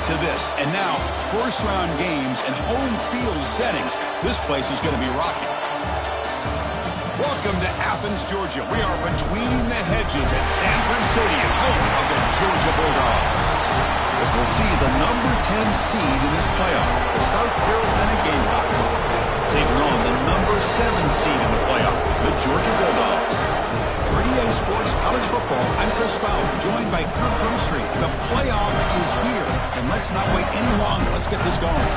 to this. And now, first-round games and home field settings. This place is going to be rocking. Welcome to Athens, Georgia. We are between the hedges at Sanford Stadium, home of the Georgia Bulldogs. As we'll see the number 10 seed in this playoff, the South Carolina Gamecocks, taking on the number 7 seed in the playoff, the Georgia Bulldogs. For EA Sports College Football, I'm Chris Fowler, joined by Kirk Herbstreit. The playoff is here, and let's not wait any longer. Let's get this going.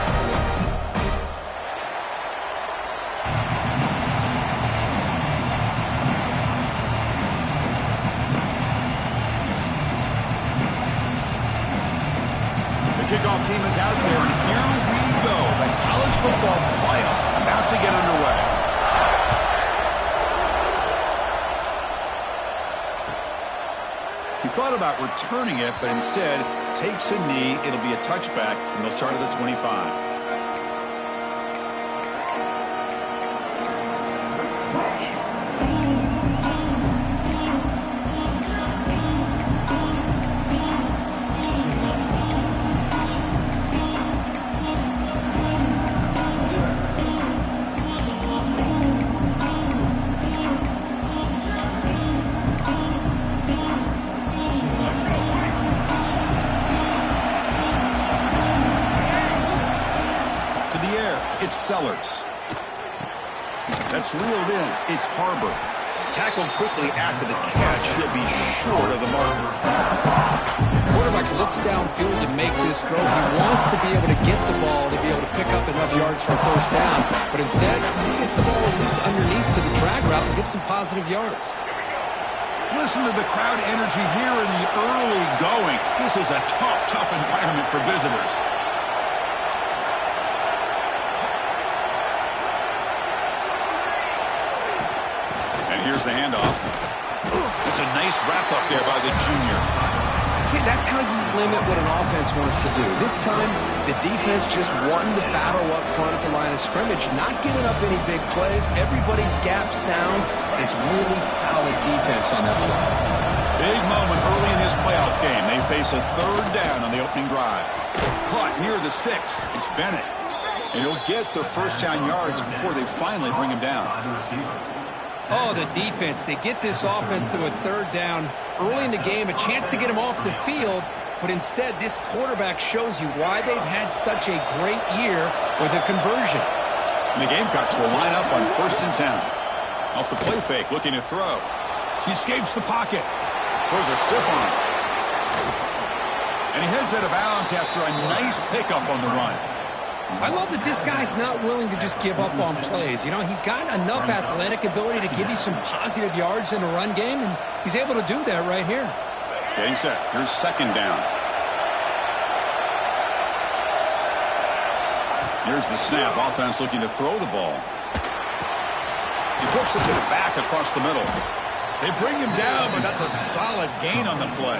Kickoff team is out there, and here we go. The college football playoff about to get underway. He thought about returning it, but instead takes a knee. It'll be a touchback, and they'll start at the 25. It's Sellers. That's reeled in. It's Harbor. Tackled quickly after the catch. He'll be short of the marker. Quarterback looks downfield to make this throw. He wants to be able to get the ball to be able to pick up enough yards for a first down. But instead, he gets the ball at least underneath to the drag route and gets some positive yards. Listen to the crowd energy here in the early going. This is a tough environment for visitors. Here's the handoff. It's a nice wrap-up there by the junior. See, that's how you limit what an offense wants to do. This time, the defense just won the battle up front at the line of scrimmage, not giving up any big plays. Everybody's gap sound. It's really solid defense on that play. Big moment early in this playoff game. They face a third down on the opening drive. Caught near the sticks. It's Bennett. And he'll get the first down yards before they finally bring him down. Oh, the defense. They get this offense to a third down early in the game, a chance to get him off the field, but instead this quarterback shows you why they've had such a great year with a conversion. And the Gamecocks will line up on 1st and 10. Off the play fake, looking to throw. He escapes the pocket. Throws a stiff arm. And he heads out of bounds after a nice pickup on the run. I love that this guy's not willing to just give up on plays. You know, he's got enough athletic ability to give you some positive yards in the run game, and he's able to do that right here. Getting set. Here's 2nd down. Here's the snap. Offense looking to throw the ball. He flips it to the back across the middle. They bring him down, but that's a solid gain on the play.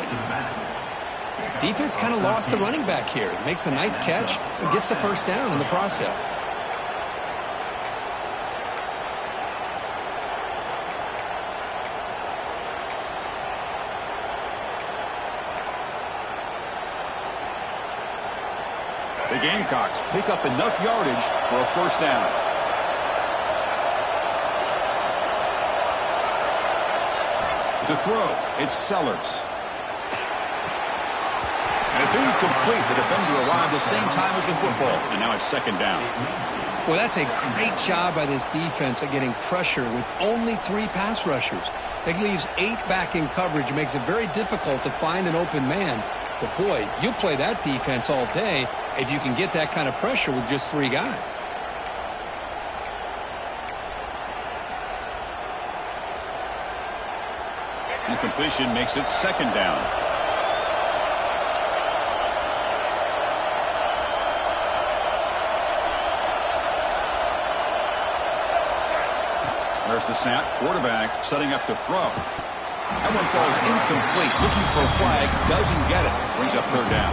Defense kind of lost the running back here. Makes a nice catch and gets the first down in the process. The Gamecocks pick up enough yardage for a first down. To throw, it's Sellers. And it's incomplete. The defender arrived the same time as the football, and now it's 2nd down. Well, that's a great job by this defense at getting pressure with only 3 pass rushers. That leaves 8 back in coverage. It makes it very difficult to find an open man. But, boy, you play that defense all day if you can get that kind of pressure with just 3 guys. Incompletion makes it 2nd down. There's the snap. Quarterback setting up to throw. That one falls incomplete. Looking for a flag. Doesn't get it. Brings up 3rd down.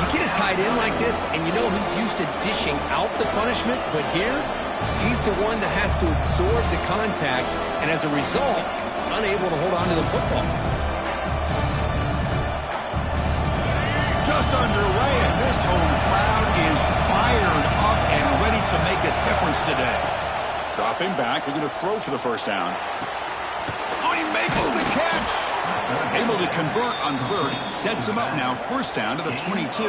You get a tight end like this, and you know he's used to dishing out the punishment. But here, he's the one that has to absorb the contact. And as a result, he's unable to hold on to the football. Just underway, and this a difference today. Dropping back, they're going to throw for the first down. Oh, he makes the catch. Able to convert on third. Sets him up now, first down to the 22.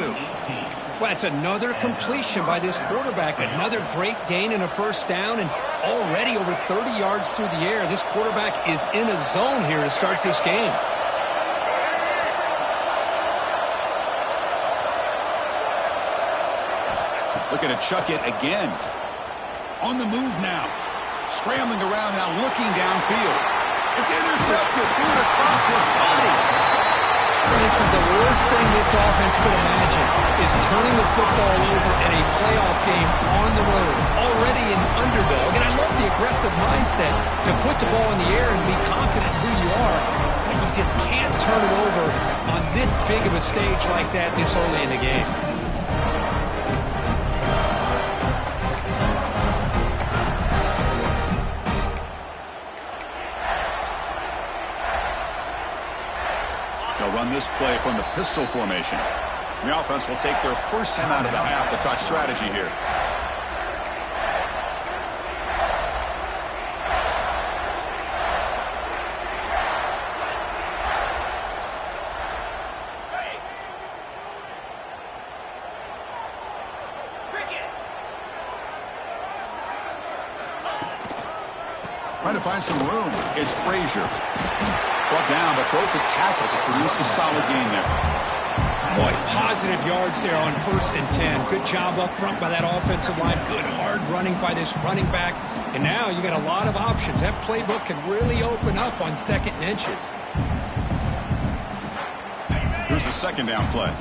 Well, it's another completion by this quarterback. Another great gain and a first down, and already over 30 yards through the air. This quarterback is in a zone here to start this game. Looking to chuck it again. On the move now. Scrambling around now, looking downfield. It's intercepted. Threw it across his body. This is the worst thing this offense could imagine, is turning the football over in a playoff game on the road. Already an underdog, and I love the aggressive mindset to put the ball in the air and be confident who you are, but you just can't turn it over on this big of a stage like that this early in the game. Run this play from the pistol formation. The offense will take their first time out of the half to talk strategy here. Trying to find some room. It's Frazier. Brought down, but broke the tackle to produce a solid gain there. Boy, positive yards there on 1st and 10. Good job up front by that offensive line. Good hard running by this running back. And now you got a lot of options. That playbook can really open up on 2nd and inches. Here's the second down play.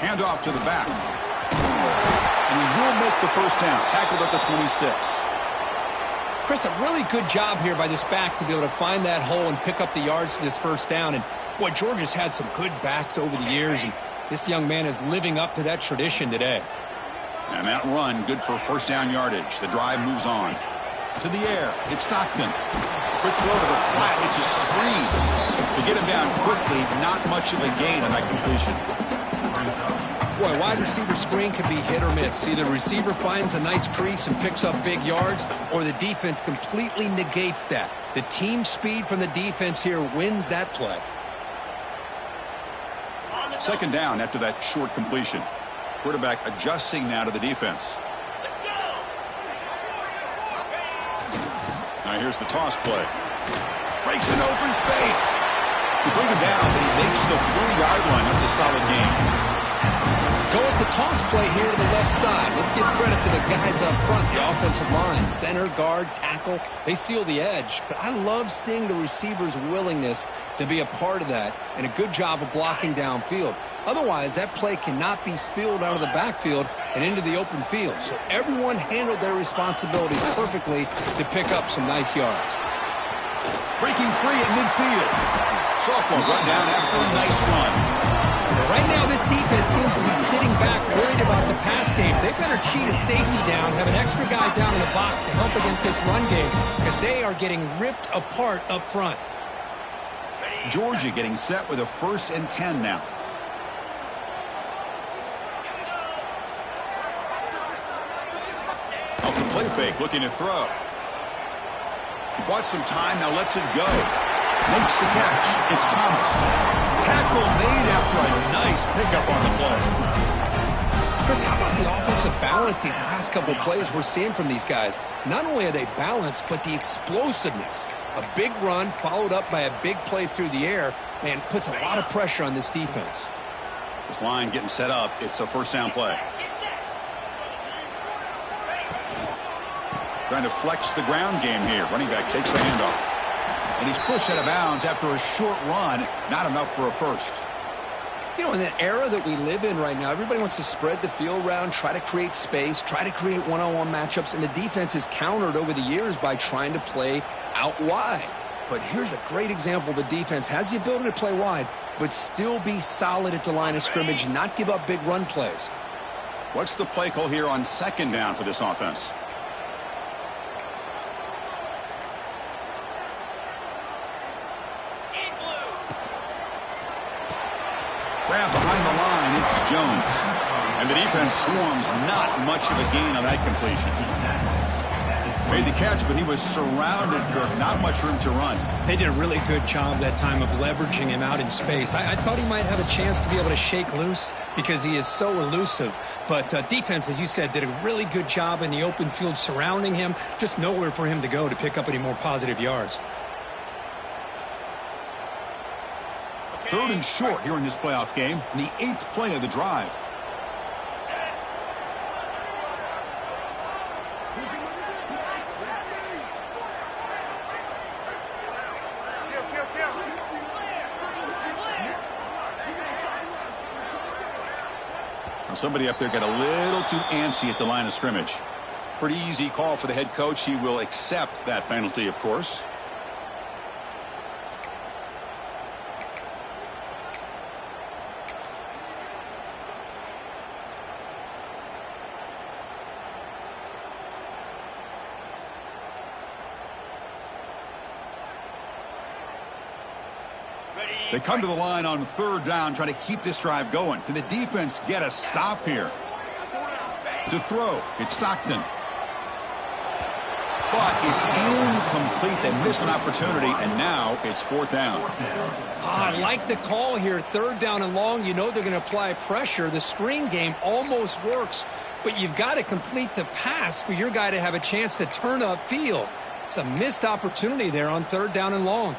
Handoff to the back. And he will make the first down. Tackled at the 26. Chris, a really good job here by this back to be able to find that hole and pick up the yards for this first down. And, boy, Georgia's had some good backs over the years, and this young man is living up to that tradition today. And that run, good for first down yardage. The drive moves on. To the air, it's Stockton. Quick throw to the flat. It's a screen. To get him down quickly, not much of a gain on that completion. Boy, wide receiver screen can be hit or miss. Either receiver finds a nice crease and picks up big yards, or the defense completely negates that. The team speed from the defense here wins that play. Second down after that short completion. Quarterback adjusting now to the defense. Now here's the toss play. Breaks an open space. You bring him down, but he makes the 4-yard line. That's a solid game. Go with the toss play here to the left side. Let's give credit to the guys up front, the offensive line, center, guard, tackle. They seal the edge. But I love seeing the receiver's willingness to be a part of that and a good job of blocking downfield. Otherwise, that play cannot be spilled out of the backfield and into the open field. So everyone handled their responsibilities perfectly to pick up some nice yards. Breaking free at midfield. Sophomore run down after a nice run. Right now, this defense seems to be sitting back worried about the pass game. They better cheat a safety down, have an extra guy down in the box to help against this run game, because they are getting ripped apart up front. Georgia getting set with a 1st and 10 now. Off the play fake, looking to throw. He bought some time, now lets it go. Makes the catch. It's Thomas. Tackle made after a nice pickup on the play. Chris, how about the offensive balance these last couple plays we're seeing from these guys? Not only are they balanced, but the explosiveness. A big run followed up by a big play through the air, man, puts a lot of pressure on this defense. This line getting set up. It's a first down play. Trying to flex the ground game here. Running back takes the handoff. And he's pushed out of bounds after a short run. Not enough for a first. You know, in that era that we live in right now, everybody wants to spread the field around, try to create space, try to create one-on-one matchups, and the defense is countered over the years by trying to play out wide. But here's a great example. The defense has the ability to play wide, but still be solid at the line of scrimmage, not give up big run plays. What's the play call here on second down for this offense? grab behind the line. It's Jones. And the defense swarms. Not much of a gain on that completion. Made the catch, but he was surrounded, Kirk. Not much room to run. They did a really good job that time of leveraging him out in space. I thought he might have a chance to be able to shake loose because he is so elusive. But defense, as you said, did a really good job in the open field surrounding him. Just nowhere for him to go to pick up any more positive yards. 3rd and short here in this playoff game, in the 8th play of the drive. Somebody up there got a little too antsy at the line of scrimmage. Pretty easy call for the head coach. He will accept that penalty, of course. They come to the line on 3rd down, trying to keep this drive going. Can the defense get a stop here? To throw, it's Stockton. But it's incomplete. They miss an opportunity, and now it's 4th down. I like the call here. 3rd down and long. You know they're going to apply pressure. The screen game almost works, but you've got to complete the pass for your guy to have a chance to turn upfield. It's a missed opportunity there on 3rd down and long.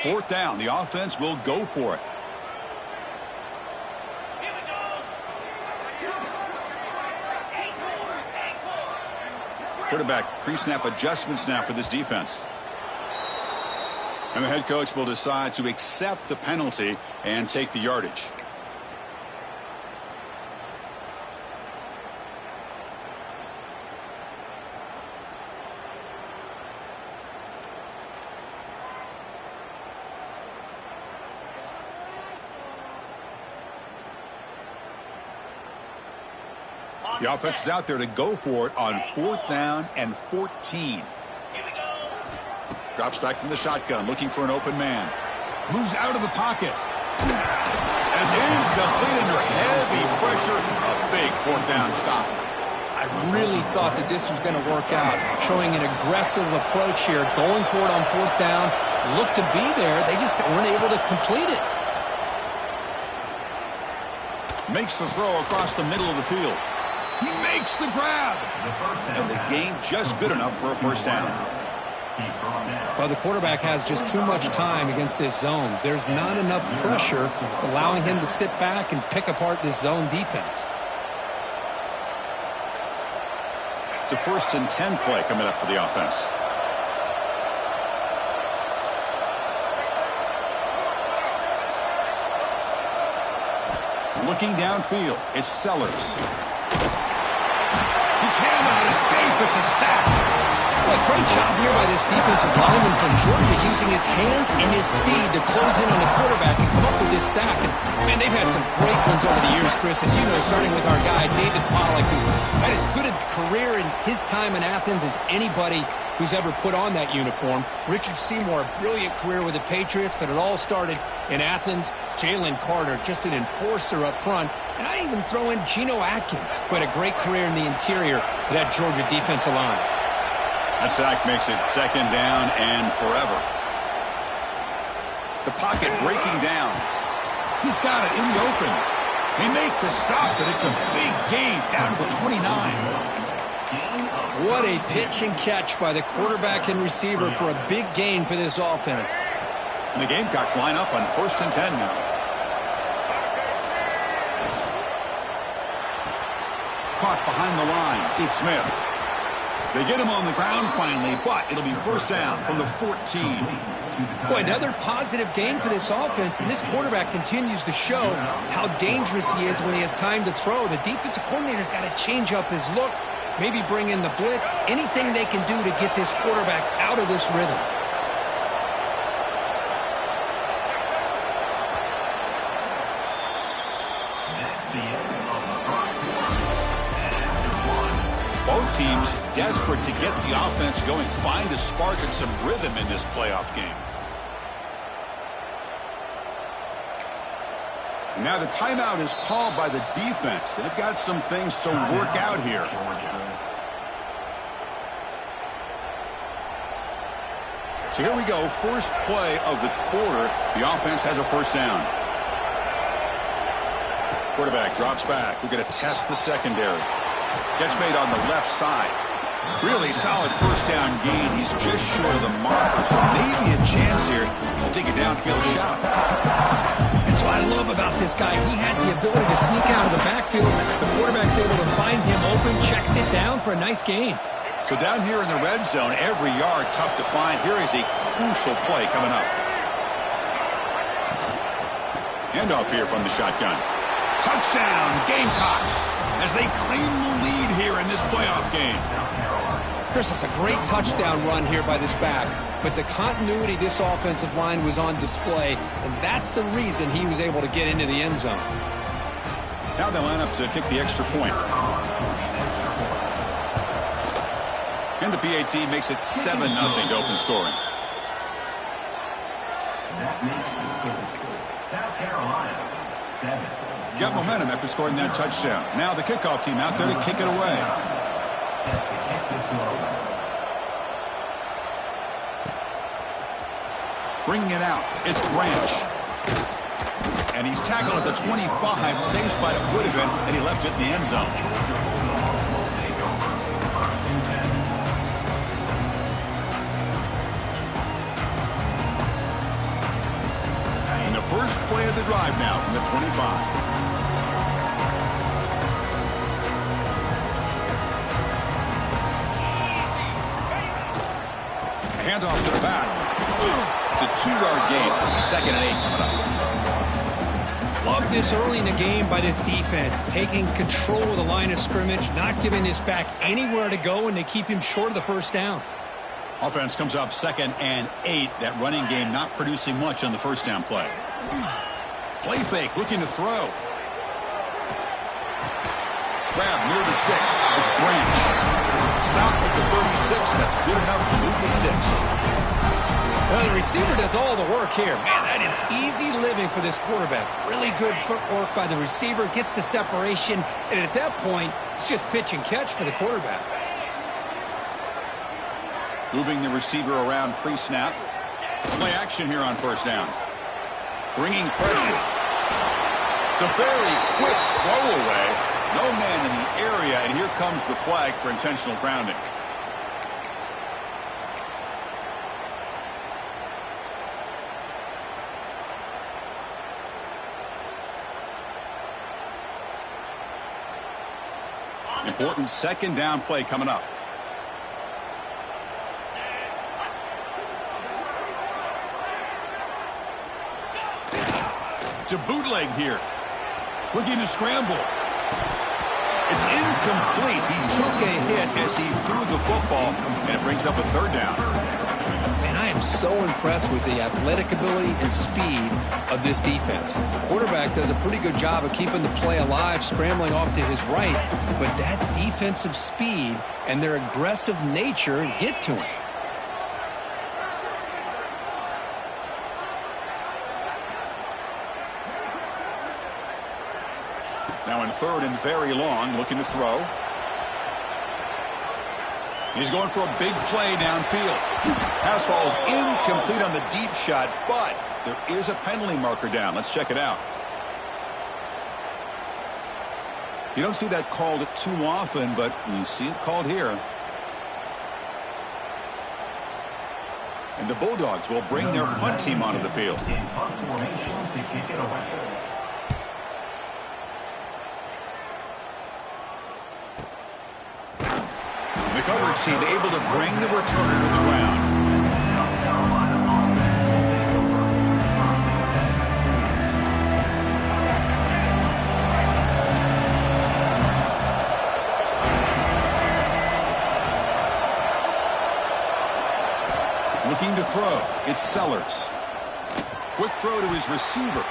Fourth down, the offense will go for it. Quarterback pre-snap adjustments now for this defense. And the head coach will decide to accept the penalty and take the yardage. The offense is out there to go for it on 4th down and 14. Drops back from the shotgun, looking for an open man. Moves out of the pocket. That's incomplete under heavy pressure. A big 4th down stop. I really thought that this was going to work out. Showing an aggressive approach here. Going for it on 4th down. Looked to be there. They just weren't able to complete it. Makes the throw across the middle of the field. He makes the grab. And the gain just good enough for a 1st down. Well, the quarterback has just too much time against this zone. There's not enough pressure. It's allowing him to sit back and pick apart this zone defense. It's a 1st and 10 play coming up for the offense. Looking downfield, it's Sellers. He cannot escape. It's a sack. Well, great job here by this defensive lineman from Georgia, using his hands and his speed to close in on the quarterback and come up with this sack. And, man, they've had some great ones over the years, Chris, as you know, starting with our guy, David Pollack, who had as good a career in his time in Athens as anybody who's ever put on that uniform. Richard Seymour, a brilliant career with the Patriots, but it all started in Athens. Jalen Carter, just an enforcer up front. And I even throw in Geno Atkins, who had a great career in the interior of that Georgia defensive line. That sack makes it 2nd down and forever. The pocket breaking down. He's got it in the open. They make the stop, but it's a big gain down to the 29. What a pitch and catch by the quarterback and receiver for a big gain for this offense. And the Gamecocks line up on 1st and 10 now. Caught behind the line. It's Smith. They get him on the ground finally, but it'll be 1st down from the 14. Boy, another positive game for this offense, and this quarterback continues to show how dangerous he is when he has time to throw. The defensive coordinator's got to change up his looks, maybe bring in the blitz, anything they can do to get this quarterback out of this rhythm. teams desperate to get the offense going, find a spark and some rhythm in this playoff game. And now the timeout is called by the defense. They've got some things to work out here. So here we go, first play of the quarter. The offense has a first down. Quarterback drops back. We're going to test the secondary. Catch made on the left side. Really solid first down gain. He's just short of the marker, so maybe a chance here to take a downfield shot. That's what I love about this guy. He has the ability to sneak out of the backfield. The quarterback's able to find him open, checks it down for a nice gain. So down here in the red zone, every yard tough to find. Here is a crucial play coming up. Handoff here from the shotgun. Touchdown, Gamecocks, as they claim the lead here in this playoff game. Chris, it's a great touchdown run here by this back, but the continuity of this offensive line was on display, and that's the reason he was able to get into the end zone. Now they line up to kick the extra point. And the PAT makes it 7-0 to open scoring. That makes the score South Carolina 7. Got momentum after scoring that touchdown. Now the kickoff team out there to kick it away. Set to kick this one. Bringing it out, it's Branch. And he's tackled at the 25. Same spot it would have been, and he left it in the end zone. And the first play of the drive now from the 25. Handoff to the back. It's a 2-yard gain. 2nd and 8 coming up. Love this early in the game by this defense, taking control of the line of scrimmage, not giving this back anywhere to go, and they keep him short of the first down. Offense comes up 2nd and 8. That running game not producing much on the first down play. Play fake, looking to throw. Grab near the sticks. It's Branch. Stopped at the 36. That's good enough to move the sticks. Well, the receiver does all the work here. Man, that is easy living for this quarterback. Really good footwork by the receiver. Gets the separation. And at that point, it's just pitch and catch for the quarterback. Moving the receiver around pre-snap. Play action here on first down. Bringing pressure. It's a very quick throw away. No man in the area, and here comes the flag for intentional grounding. Important second down play coming up. To bootleg here. Looking to scramble. It's incomplete. He took a hit as he threw the football, and it brings up a third down. Man, I am so impressed with the athletic ability and speed of this defense. The quarterback does a pretty good job of keeping the play alive, scrambling off to his right, but that defensive speed and their aggressive nature get to him. Now in 3rd and very long, looking to throw. He's going for a big play downfield. Pass falls incomplete on the deep shot, but there is a penalty marker down. Let's check it out. You don't see that called too often, but you see it called here. And the Bulldogs will bring their punt team onto the field. In punt formation to kick it away. The coverage team able to bring the returner to the ground. South Carolina offense will take over. First and 7. Looking to throw. It's Sellers. Quick throw to his receiver.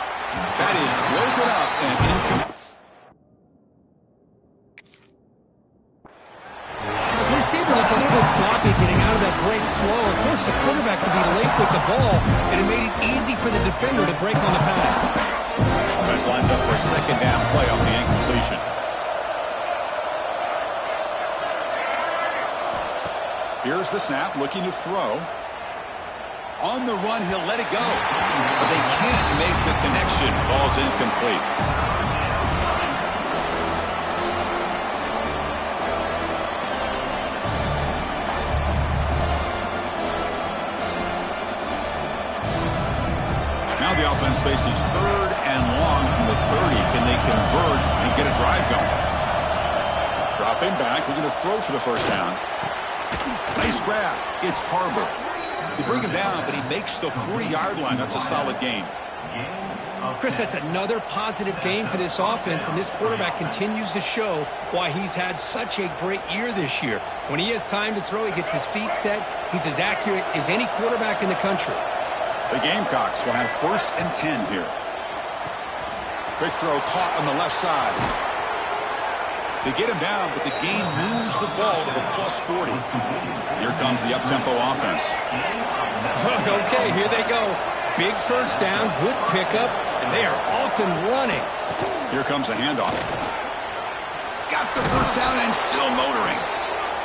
That is broken up and incomplete. sloppy getting out of that break slow. Of course, the quarterback to be late with the ball, and it made it easy for the defender to break on the pass. Offense lines up for a second down play off the incompletion. Here's the snap, looking to throw. On the run, he'll let it go. But they can't make the connection. Ball's incomplete. Now the offense faces third and long from the 30. Can they convert and get a drive going? Dropping back, looking to throw for the first down. Nice grab. It's Harbor. They bring him down, but he makes the 40-yard line. That's a solid gain. Chris, that's another positive game for this offense, and this quarterback continues to show why he's had such a great year this year. When he has time to throw, he gets his feet set. He's as accurate as any quarterback in the country. The Gamecocks will have 1st and 10 here. Quick throw caught on the left side. They get him down, but the gain moves the ball to the plus 40. Here comes the up-tempo offense. Okay, here they go. Big first down, good pickup, and they are off and running. Here comes a handoff. He's got the first down and still motoring.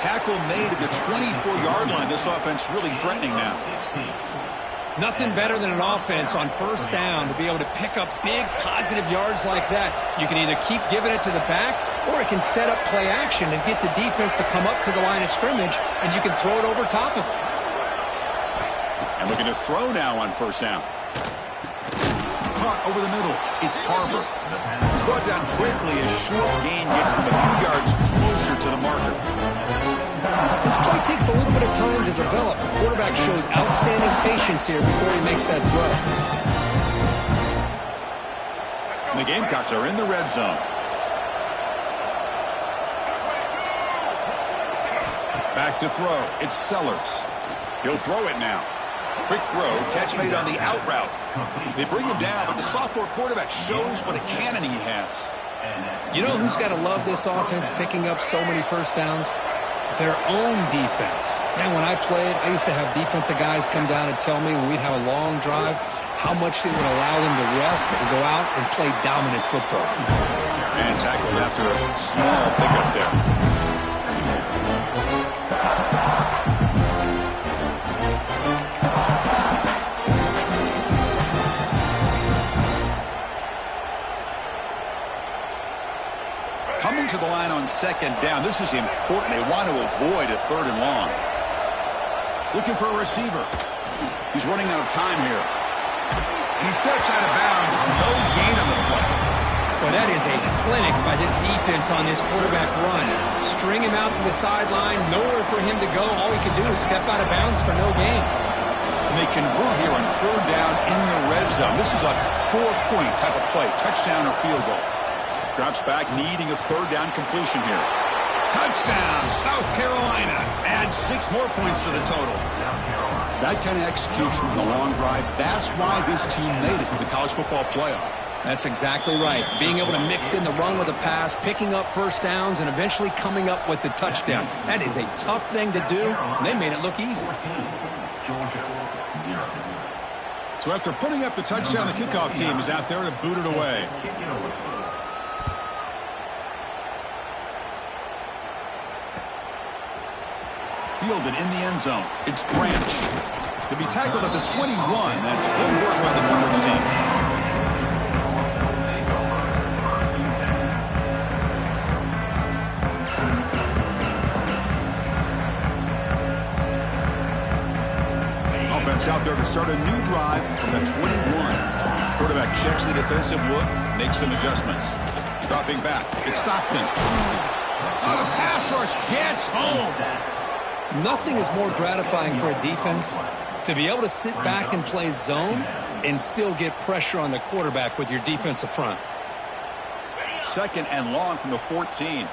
Tackle made at the 24-yard line. This offense really threatening now. Nothing better than an offense on first down to be able to pick up big positive yards like that. You can either keep giving it to the back, or it can set up play action and get the defense to come up to the line of scrimmage, and you can throw it over top of it. And looking to throw now on first down. Caught over the middle. It's Harbor. He's brought down quickly as short gain gets them a few yards closer to the marker. This play takes a little bit of time to develop. The quarterback shows outstanding patience here before he makes that throw. And the Gamecocks are in the red zone. Back to throw. It's Sellers. He'll throw it now. Quick throw. Catch made on the out route. They bring him down, but the sophomore quarterback shows what a cannon he has. You know who's got to love this offense picking up so many first downs? Their own defense. Man, when I played, I used to have defensive guys come down and tell me when we'd have a long drive how much it would allow them to rest and go out and play dominant football. And tackled after a small pickup there. Coming to the line on second down. This is important. They want to avoid a third and long. Looking for a receiver. He's running out of time here. And he steps out of bounds. No gain on the play. Well, that is a clinic by this defense on this quarterback run. String him out to the sideline. Nowhere for him to go. All he can do is step out of bounds for no gain. And they convert here on third down in the red zone. This is a 4-point type of play. Touchdown or field goal. Drops back, needing a third down completion here. Touchdown, South Carolina. Add 6 more points to the total. That kind of execution in the long drive, that's why this team made it to the college football playoff. That's exactly right. Being able to mix in the run with a pass, picking up first downs, and eventually coming up with the touchdown. That is a tough thing to do, and they made it look easy. So after putting up the touchdown, the kickoff team is out there to boot it away. Fielded in the end zone. It's Branch. To be tackled at the 21. That's good work by the coverage team. Offense out there to start a new drive from the 21. Quarterback checks the defensive look, makes some adjustments. Dropping back. It's Stockton. Oh, the pass rush gets home. Nothing is more gratifying for a defense to be able to sit back and play zone and still get pressure on the quarterback with your defensive front. Second and long from the 14.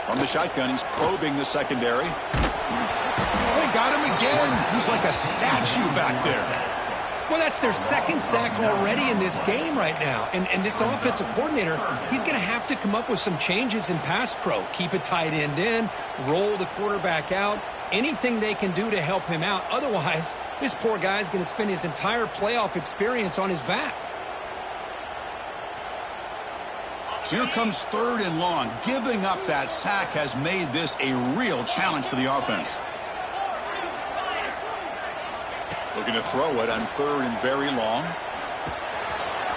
From the shotgun, he's probing the secondary. They got him again. He's like a statue back there. Well, that's their second sack already in this game right now. And this offensive coordinator, he's going to have to come up with some changes in pass pro. Keep a tight end in, roll the quarterback out, anything they can do to help him out. Otherwise, this poor guy's going to spend his entire playoff experience on his back. So here comes 3rd and long. Giving up that sack has made this a real challenge for the offense. Looking to throw it on 3rd and very long.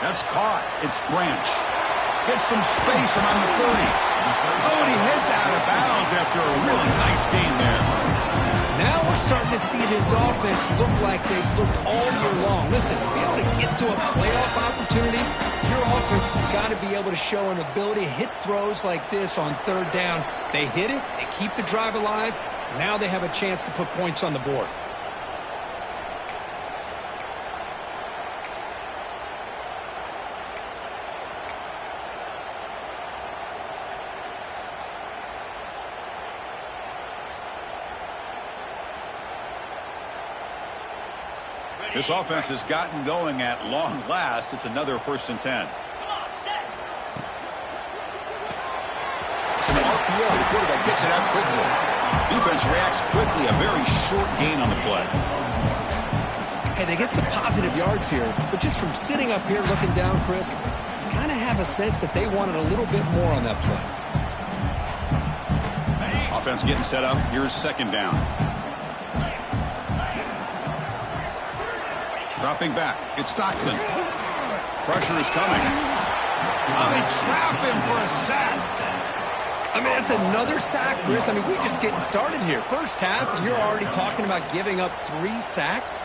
That's caught. It's Branch. Gets some space around the 30. Oh, and he heads out of bounds after a really nice game there. Now we're starting to see this offense look like they've looked all year long. Listen, to be able to get to a playoff opportunity, your offense has got to be able to show an ability to hit throws like this on 3rd down. They hit it, they keep the drive alive. Now they have a chance to put points on the board. This offense has gotten going at long last. It's another 1st and 10. It's an RPO. The quarterback gets it out quickly. Defense reacts quickly. A very short gain on the play. Hey, they get some positive yards here, but just from sitting up here looking down, Chris, you kind of have a sense that they wanted a little bit more on that play. Offense getting set up. Here's 2nd down. Dropping back. It's Stockton. Pressure is coming. Oh, they trap him for a sack. I mean, that's another sack, Chris. I mean, we're just getting started here. First half, and you're already talking about giving up 3 sacks.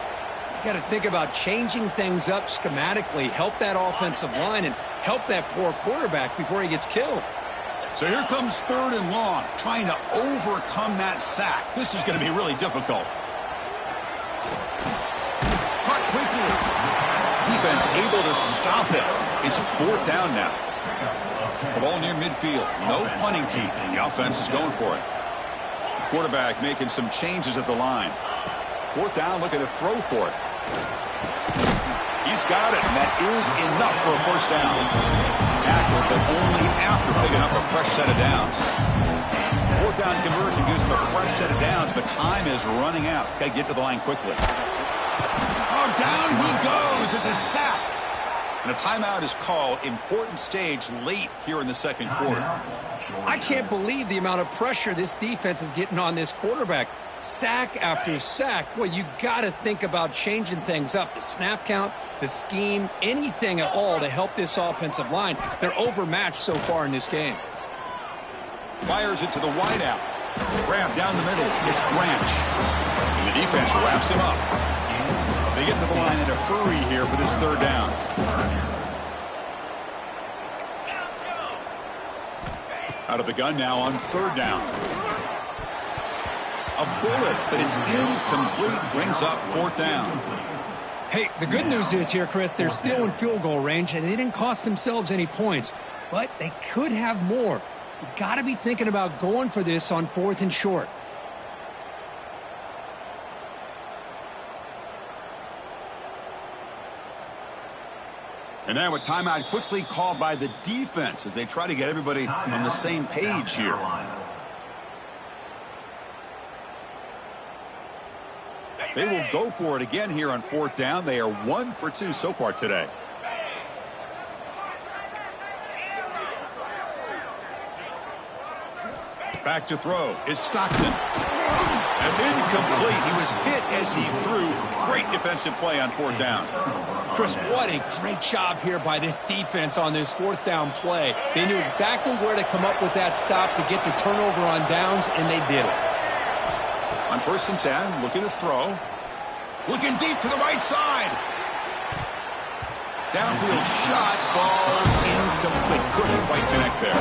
You got to think about changing things up schematically, help that offensive line, and help that poor quarterback before he gets killed. So here comes 3rd and long, trying to overcome that sack. This is going to be really difficult. Quickly. Defense able to stop it. It's 4th down now. The ball near midfield. No punting team. The offense is going for it. Quarterback making some changes at the line. 4th down, looking to throw for it. He's got it, and that is enough for a 1st down. Tackle, but only after picking up a fresh set of downs. 4th down conversion gives him a fresh set of downs, but time is running out. Got to get to the line quickly. Oh, down he goes. It's a sack. And a timeout is called. Important stage late here in the 2nd quarter. I can't believe the amount of pressure this defense is getting on this quarterback. Sack after sack. Well, you got to think about changing things up. The snap count, the scheme, anything at all to help this offensive line. They're overmatched so far in this game. Fires it to the wideout. Grab down the middle. It's Branch. And the defense wraps him up. They get to the line in a hurry here for this 3rd down. Out of the gun now on 3rd down. A bullet, but it's incomplete. Brings up 4th down. Hey, the good news is here, Chris, they're still in field goal range, and they didn't cost themselves any points. But they could have more. You got to be thinking about going for this on 4th and short. And now a timeout quickly called by the defense as they try to get everybody on the same page here. They will go for it again here on 4th down. They are 1 for 2 so far today. Back to throw. It's Stockton. That's incomplete. He was hit as he threw. Great defensive play on 4th down. Chris, what a great job here by this defense on this 4th down play. They knew exactly where to come up with that stop to get the turnover on downs, and they did it. On 1st and 10, looking to throw. Looking deep to the right side. Downfield shot falls incomplete. Couldn't quite connect there.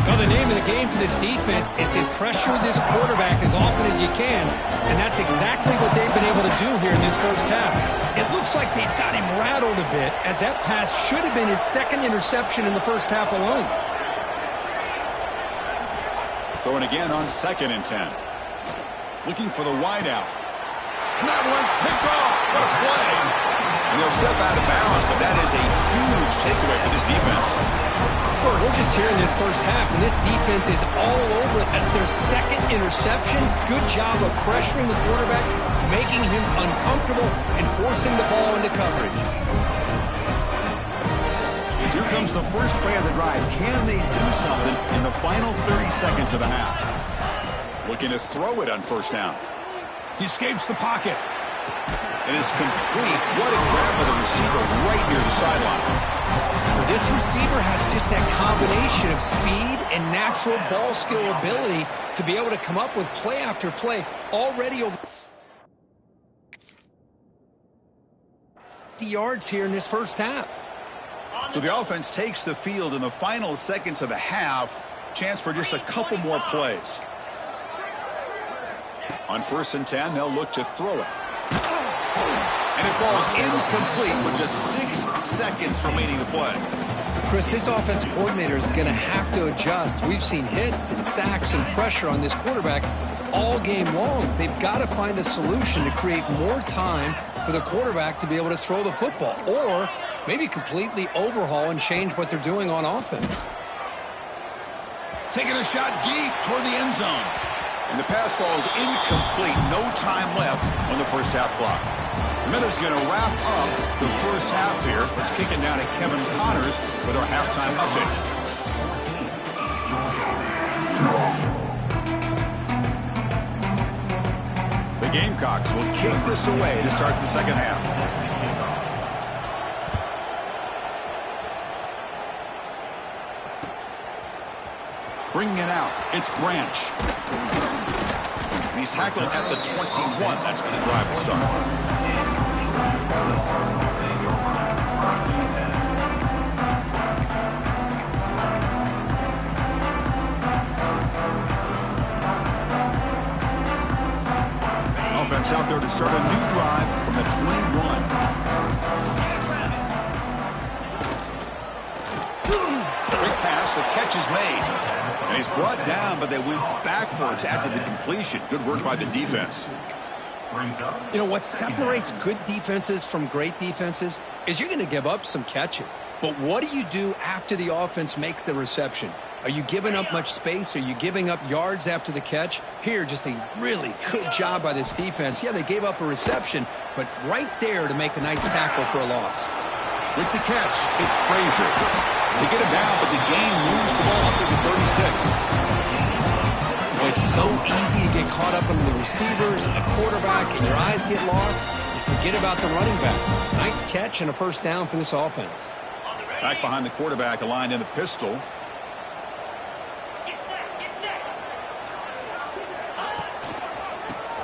Well, the name of the game for this defense is to pressure this quarterback as often as you can, and that's exactly what they've been able to do here in this first half. It looks like they've got him rattled a bit, as that pass should have been his 2nd interception in the first half alone. Throwing again on 2nd and 10. Looking for the wideout. And that one's picked off. What a play. And he'll step out of bounds, but that is a huge takeaway for this defense. We're just here in this first half, and this defense is all over it. That's their second interception. Good job of pressuring the quarterback, making him uncomfortable, and forcing the ball into coverage. Here comes the first play of the drive. Can they do something in the final 30 seconds of the half? Looking to throw it on first down. He escapes the pocket. And it's complete. What a grab by the receiver right near the sideline. This receiver has just that combination of speed and natural ball skill ability to be able to come up with play after play already over the yards here in this first half. So the offense takes the field in the final seconds of the half. Chance for just a couple more plays. On 1st and 10, they'll look to throw it. And it falls incomplete with just 6 seconds remaining to play. Chris, this offensive coordinator is going to have to adjust. We've seen hits and sacks and pressure on this quarterback all game long. They've got to find a solution to create more time for the quarterback to be able to throw the football, or maybe completely overhaul and change what they're doing on offense. Taking a shot deep toward the end zone. And the pass falls incomplete. No time left on the first half clock. Miller's going to wrap up the first half here. Let's kick it down to Kevin Connors with our halftime update. The Gamecocks will kick this away to start the second half. Bringing it out, it's Branch. And he's tackled at the 21. That's where the drive will start. Offense out there to start a new drive from the 21. Quick pass, the catch is made. And he's brought down, but they went backwards after the completion. Good work by the defense. You know, what separates good defenses from great defenses is you're going to give up some catches. But what do you do after the offense makes the reception? Are you giving up much space? Are you giving up yards after the catch? Here, just a really good job by this defense. Yeah, they gave up a reception, but right there to make a nice tackle for a loss. With the catch, it's Frazier. They get him down, but the gain moves the ball up to the 36. It's so easy to get caught up in the receivers and the quarterback, and your eyes get lost. You forget about the running back. Nice catch and a first down for this offense. Back behind the quarterback, aligned in the pistol.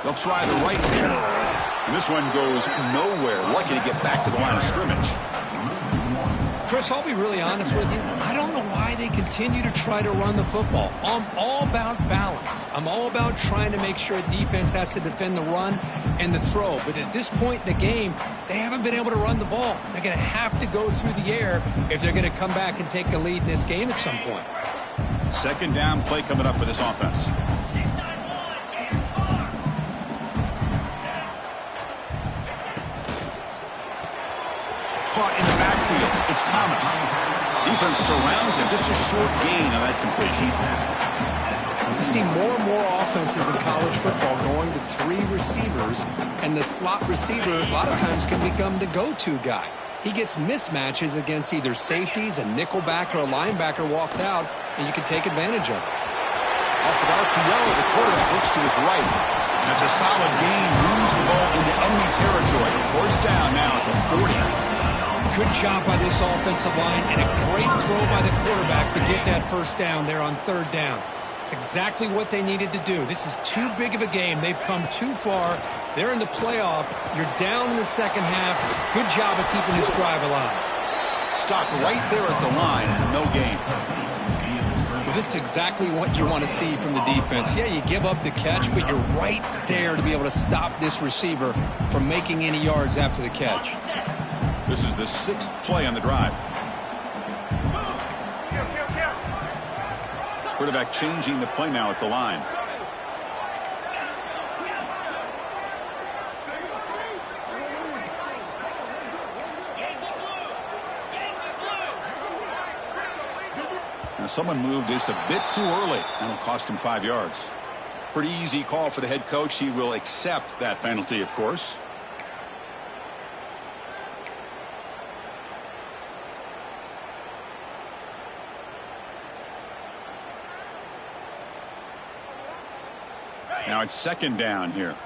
They'll try the right here. And this one goes nowhere. Lucky to get back to the line of scrimmage. Chris, I'll be really honest with you. I don't know why they continue to try to run the football. I'm all about balance. I'm all about trying to make sure defense has to defend the run and the throw. But at this point in the game, they haven't been able to run the ball. They're going to have to go through the air if they're going to come back and take the lead in this game at some point. Second down play coming up for this offense. Caught in the backfield. It's Thomas. Defense surrounds him. Just a short gain on that completion. You see more and more offenses in college football going to 3 receivers, and the slot receiver a lot of times can become the go-to guy. He gets mismatches against either safeties, a nickelback, or a linebacker walked out, and you can take advantage of it. Off of RPO, the quarterback looks to his right. That's a solid gain. Moves the ball into enemy territory. First down now at the 40. Good job by this offensive line, and a great throw by the quarterback to get that first down there on third down. It's exactly what they needed to do. This is too big of a game. They've come too far. They're in the playoff. You're down in the second half. Good job of keeping this drive alive. Stopped right there at the line. No gain. Well, this is exactly what you want to see from the defense. Yeah, you give up the catch, but you're right there to be able to stop this receiver from making any yards after the catch. This is the 6th play on the drive. Quarterback changing the play now at the line. someone moved this a bit too early. That'll cost him 5 yards. Pretty easy call for the head coach. He will accept that penalty, of course. Now it's second down here.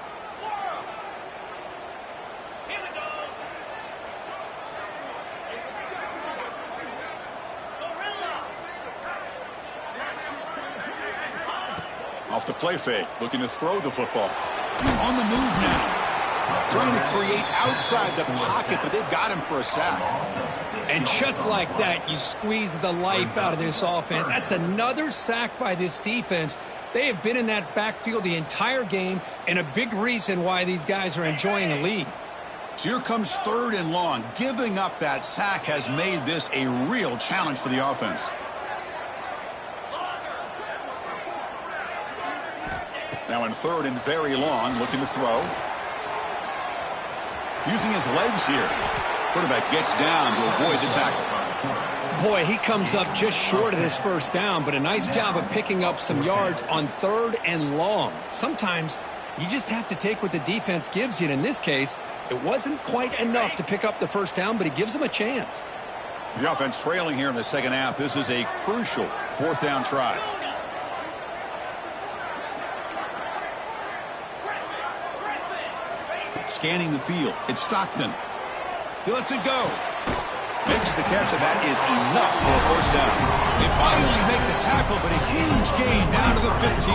Off the play fake, looking to throw the football. On the move now. Trying to create outside the pocket, but they've got him for a sack. And just like that, you squeeze the life out of this offense. That's another sack by this defense. They have been in that backfield the entire game, and a big reason why these guys are enjoying a lead. So here comes 3rd and long. Giving up that sack has made this a real challenge for the offense. Now in 3rd and very long, looking to throw. Using his legs here. Quarterback gets down to avoid the tackle. Boy, he comes up just short of this first down, but a nice job of picking up some yards on 3rd and long. Sometimes you just have to take what the defense gives you, and in this case, it wasn't quite enough to pick up the first down, but he gives them a chance. The offense trailing here in the second half. This is a crucial 4th down try. Scanning the field. It's Stockton. He lets it go. Makes the catch, and that is enough for a first down. They finally make the tackle, but a huge gain down to the 15.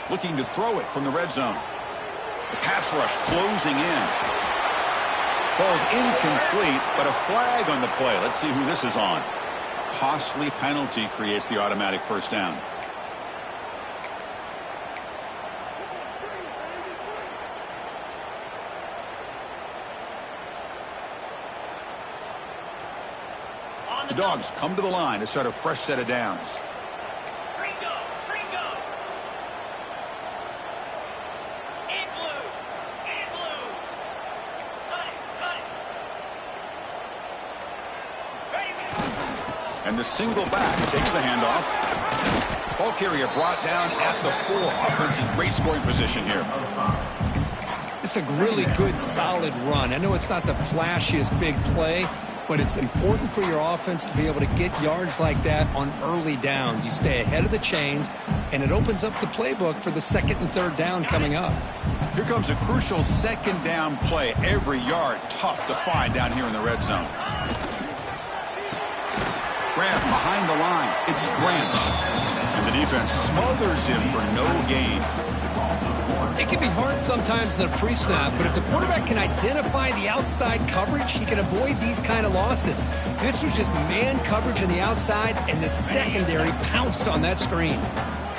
Looking to throw it from the red zone. The pass rush closing in. Falls incomplete, but a flag on the play. Let's see who this is on. Costly penalty creates the automatic first down. The Dogs come to the line to start a fresh set of downs. And the single back takes the handoff. Ball carrier brought down at the 4. Offense in great scoring position here. It's a really good, solid run. I know it's not the flashiest big play, but it's important for your offense to be able to get yards like that on early downs. You stay ahead of the chains, and it opens up the playbook for the 2nd and 3rd down coming up. Here comes a crucial 2nd down play. Every yard tough to find down here in the red zone. Grab behind the line. It's Branch. And the defense smothers him for no gain. It can be hard sometimes in the pre-snap, but if the quarterback can identify the outside coverage, he can avoid these kind of losses. This was just man coverage on the outside, and the secondary pounced on that screen.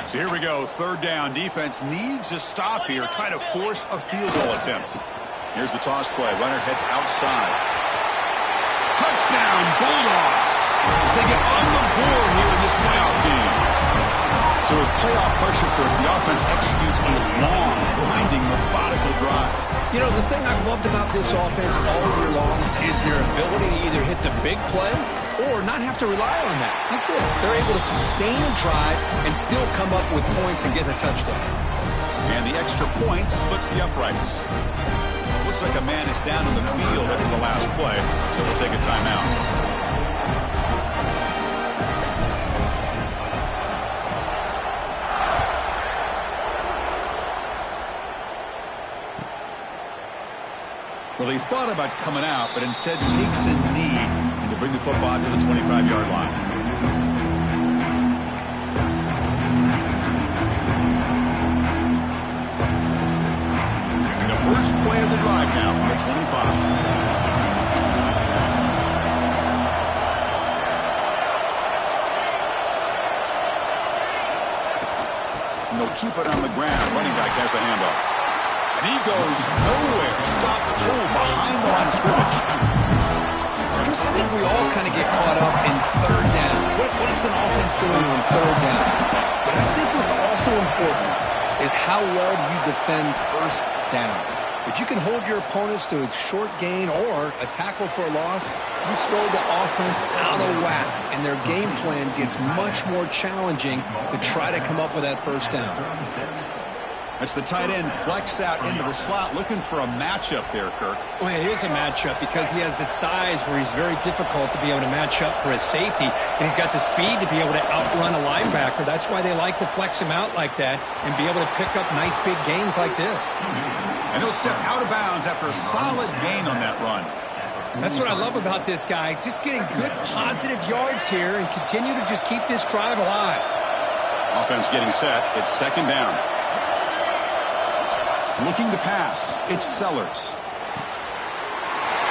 So here we go, 3rd down. Defense needs a stop here, trying to force a field goal attempt. Here's the toss play. Runner heads outside. Touchdown, Bulldogs, as they get on the board here in this playoff game. So with playoff pressure for it, the offense executes a long, grinding, methodical drive. You know, the thing I've loved about this offense all year long is their ability to either hit the big play or not have to rely on that. Like this, they're able to sustain a drive and still come up with points and get a touchdown. And the extra point splits the uprights. Looks like a man is down in the field after the last play, so we'll take a timeout. Well, he thought about coming out, but instead takes a knee and to bring the football to the 25-yard line. And the first play of the drive now from the 25. And they'll keep it on the ground. Running back has the handoff. And he goes nowhere. Stop pull behind the line of scrimmage. Chris, I think we all kind of get caught up in 3rd down. What is an offense doing on 3rd down? But I think what's also important is how well you defend 1st down. If you can hold your opponents to a short gain or a tackle for a loss, you throw the offense out of whack, and their game plan gets much more challenging to try to come up with that first down. That's the tight end flex out into the slot, looking for a matchup there, Kirk. Well, it is a matchup because he has the size where he's very difficult to be able to match up for his safety, and he's got the speed to be able to outrun a linebacker. That's why they like to flex him out like that and be able to pick up nice big gains like this. And he'll step out of bounds after a solid gain on that run. That's what I love about this guy, just getting good positive yards here and continue to just keep this drive alive. Offense getting set. It's second down. Looking to pass. It's Sellers.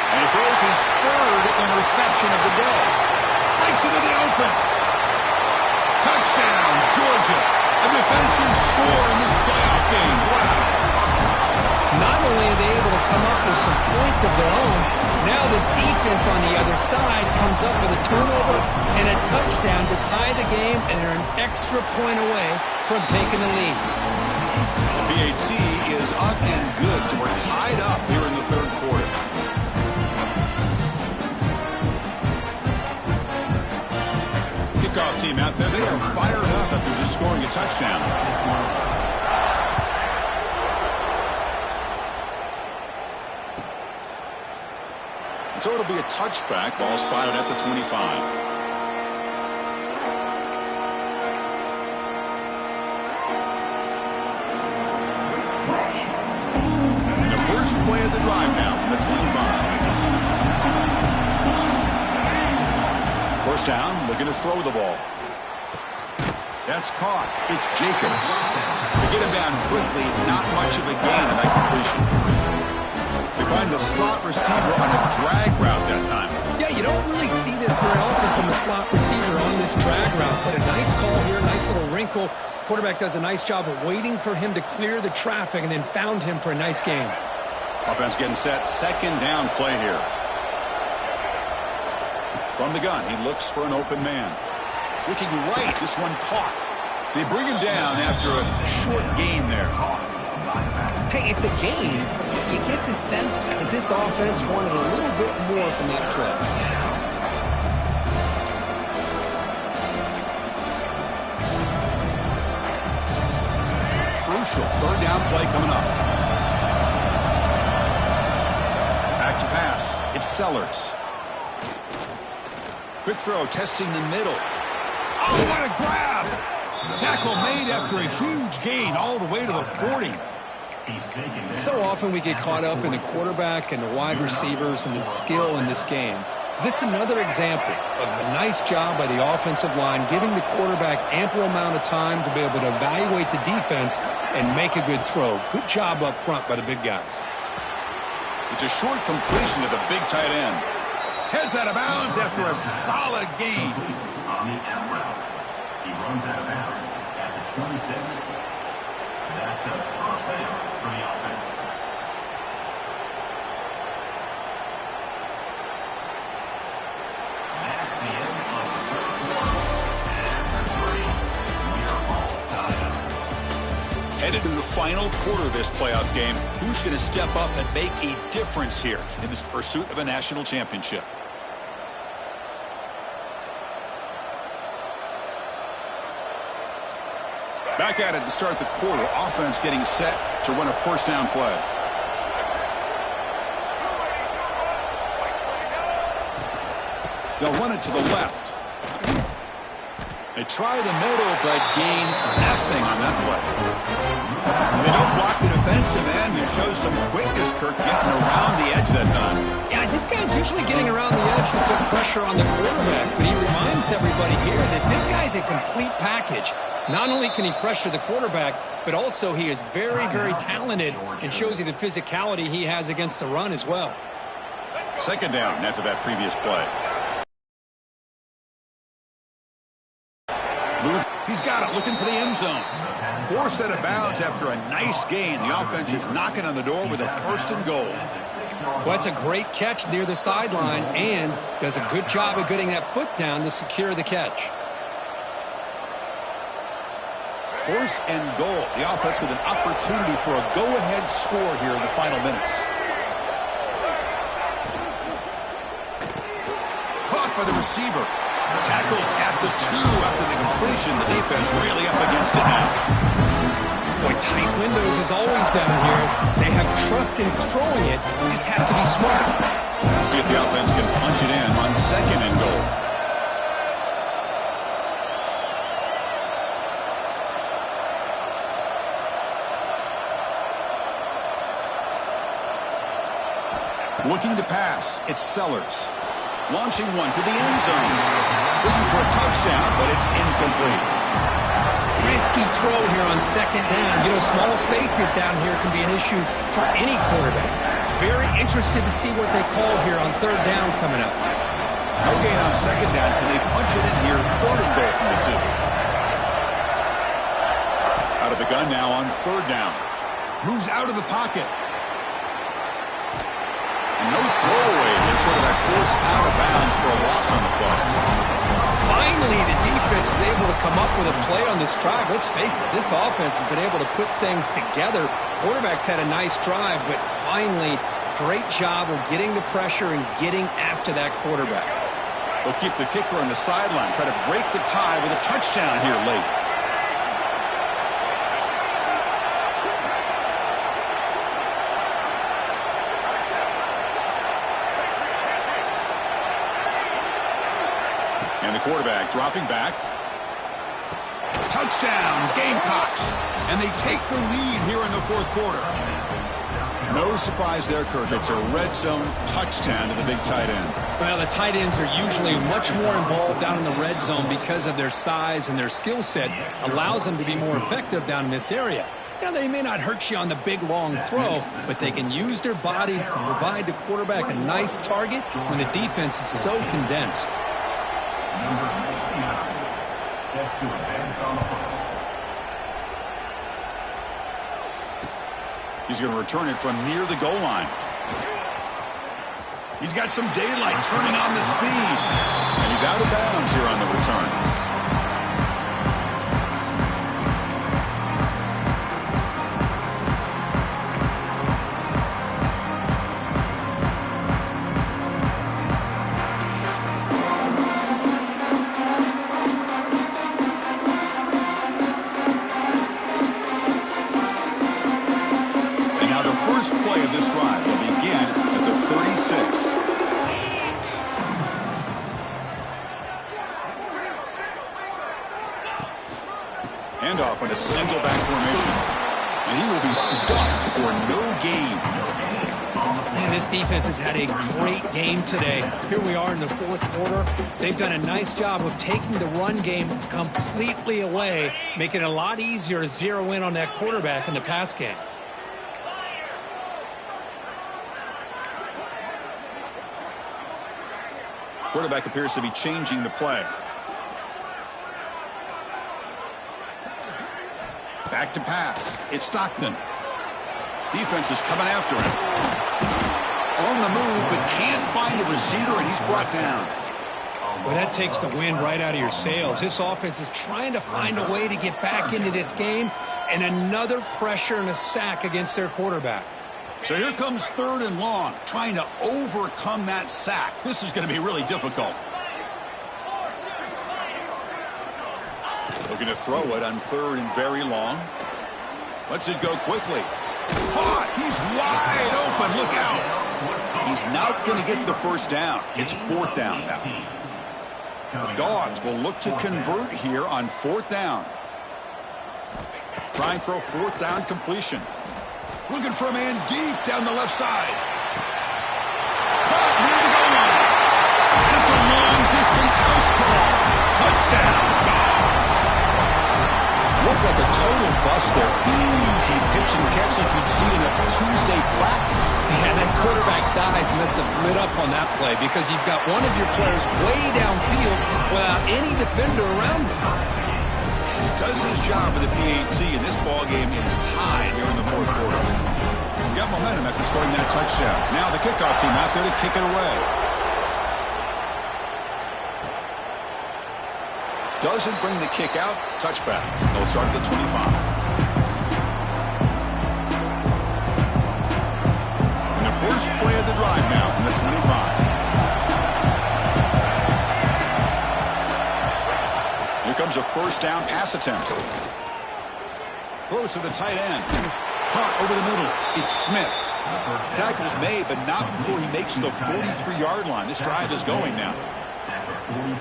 And he throws his third interception of the day. Breaks into the open. Touchdown, Georgia. A defensive score in this playoff game. Wow. Not only are they able to come up with some points of their own, now the defense on the other side comes up with a turnover and a touchdown to tie the game, and they're an extra point away from taking the lead. The PAT is up and good, so we're tied up here in the third quarter. Kickoff team out there, they are fired up after just scoring a touchdown. So it'll be a touchback, ball spotted at the 25. First play of the drive now from the 25. First down, looking to throw the ball. That's caught. It's Jacobs. They get him down quickly, not much of a gain in that completion. They find the slot receiver on a drag route that time. Yeah, you don't really see this very often from a slot receiver on this drag route, but a nice call here, a nice little wrinkle. Quarterback does a nice job of waiting for him to clear the traffic and then found him for a nice gain. Offense getting set. Second down play here. From the gun, he looks for an open man. Looking right, this one caught. They bring him down after a short gain there. Hey, it's a gain. You get the sense that this offense wanted a little bit more from that play. Crucial third down play coming up. Back to pass. It's Sellers. Quick throw, testing the middle. Oh, what a grab! Tackle made after a huge gain all the way to the 40. So often we get caught up in the quarterback and the wide receivers and the skill in this game. This is another example of a nice job by the offensive line, giving the quarterback ample amount of time to be able to evaluate the defense and make a good throw. Good job up front by the big guys. It's a short completion to the big tight end. Heads out of bounds after a solid gain. On the out route, he runs out of bounds at the 26. That's a first down for the offense. That's the end of the third quarter. After 3, we are all tied up. Headed to the final quarter of this playoff game. Who's going to step up and make a difference here in this pursuit of a national championship? Back at it to start the quarter. Offense getting set to run a first down play. They'll run it to the left. They try the middle, but gain nothing on that play. And they don't block the defensive end, who shows some quickness, Kirk, getting around the edge that time. Yeah, this guy's usually getting around the edge to put pressure on the quarterback, but he reminds everybody here that this guy's a complete package. Not only can he pressure the quarterback, but also he is very, very talented and shows you the physicality he has against the run as well. Second down after that previous play. He's got it, looking for the end zone. Forced out of bounds after a nice gain. The offense is knocking on the door with a first and goal. Well, that's a great catch near the sideline and does a good job of getting that foot down to secure the catch. First and goal. The offense with an opportunity for a go-ahead score here in the final minutes. Caught by the receiver. Tackled at the 2 after the completion. The defense really up against it now. Boy, tight windows is always down here. They have trust in throwing it. You just have to be smart. We'll see if the offense can punch it in on second and goal. Looking to pass. It's Sellers. Launching one to the end zone. Looking for a touchdown, but it's incomplete. Risky throw here on second down. You know, small spaces down here can be an issue for any quarterback. Very interested to see what they call here on third down coming up. No gain on second down. Can they punch it in here? Third and goal from the 2. Out of the gun now on third down. Moves out of the pocket. No throwaway. The quarterback forced out of bounds for a loss on the play. Finally, the defense is able to come up with a play on this drive. Let's face it, this offense has been able to put things together. Quarterback's had a nice drive, but finally, great job of getting the pressure and getting after that quarterback. They'll keep the kicker on the sideline, try to break the tie with a touchdown here late. And the quarterback dropping back. Touchdown, Gamecocks. And they take the lead here in the fourth quarter. No surprise there, Kirk. It's a red zone touchdown to the big tight end. Well, the tight ends are usually much more involved down in the red zone because of their size and their skill set. Allows them to be more effective down in this area. Now, they may not hurt you on the big, long throw, but they can use their bodies to provide the quarterback a nice target when the defense is so condensed. Number 69, set to advance on the football. He's going to return it from near the goal line. He's got some daylight turning on the speed. And he's out of bounds here on the return. Play of this drive will begin at the 36. Handoff in a single back formation. And he will be stuffed for no gain. Man, this defense has had a great game today. Here we are in the fourth quarter. They've done a nice job of taking the run game completely away, making it a lot easier to zero in on that quarterback in the pass game. Quarterback appears to be changing the play. Back to pass. It's Stockton. Defense is coming after him. On the move, but can't find a receiver, and he's brought down. Well, that takes the wind right out of your sails. This offense is trying to find a way to get back into this game, and another pressure and a sack against their quarterback. So here comes third and long, trying to overcome that sack. This is going to be really difficult. Looking to throw it on third and very long. Lets it go quickly. Caught! He's wide open. Look out. He's not going to get the first down. It's fourth down now. The Dogs will look to convert here on fourth down. Trying for a fourth down completion. Looking for a man deep down the left side. Caught near the goal line. And it's a long-distance house call. Touchdown, Dogs. Looked like a total bust there. Easy pitch and catch like you'd see in a Tuesday practice. Yeah, that quarterback's eyes must have lit up on that play because you've got one of your players way downfield without any defender around him. He does his job with the PAT, and this ball game is tied here in the fourth quarter. He got momentum after scoring that touchdown. Now the kickoff team out there to kick it away. Doesn't bring the kick out. Touchback. They'll start at the 25. And the first play of the drive now from the 25. Here comes a first down pass attempt. Throws to the tight end. Caught over the middle. It's Smith. Tackle's made, but not before he makes the 43-yard line. This drive is going now.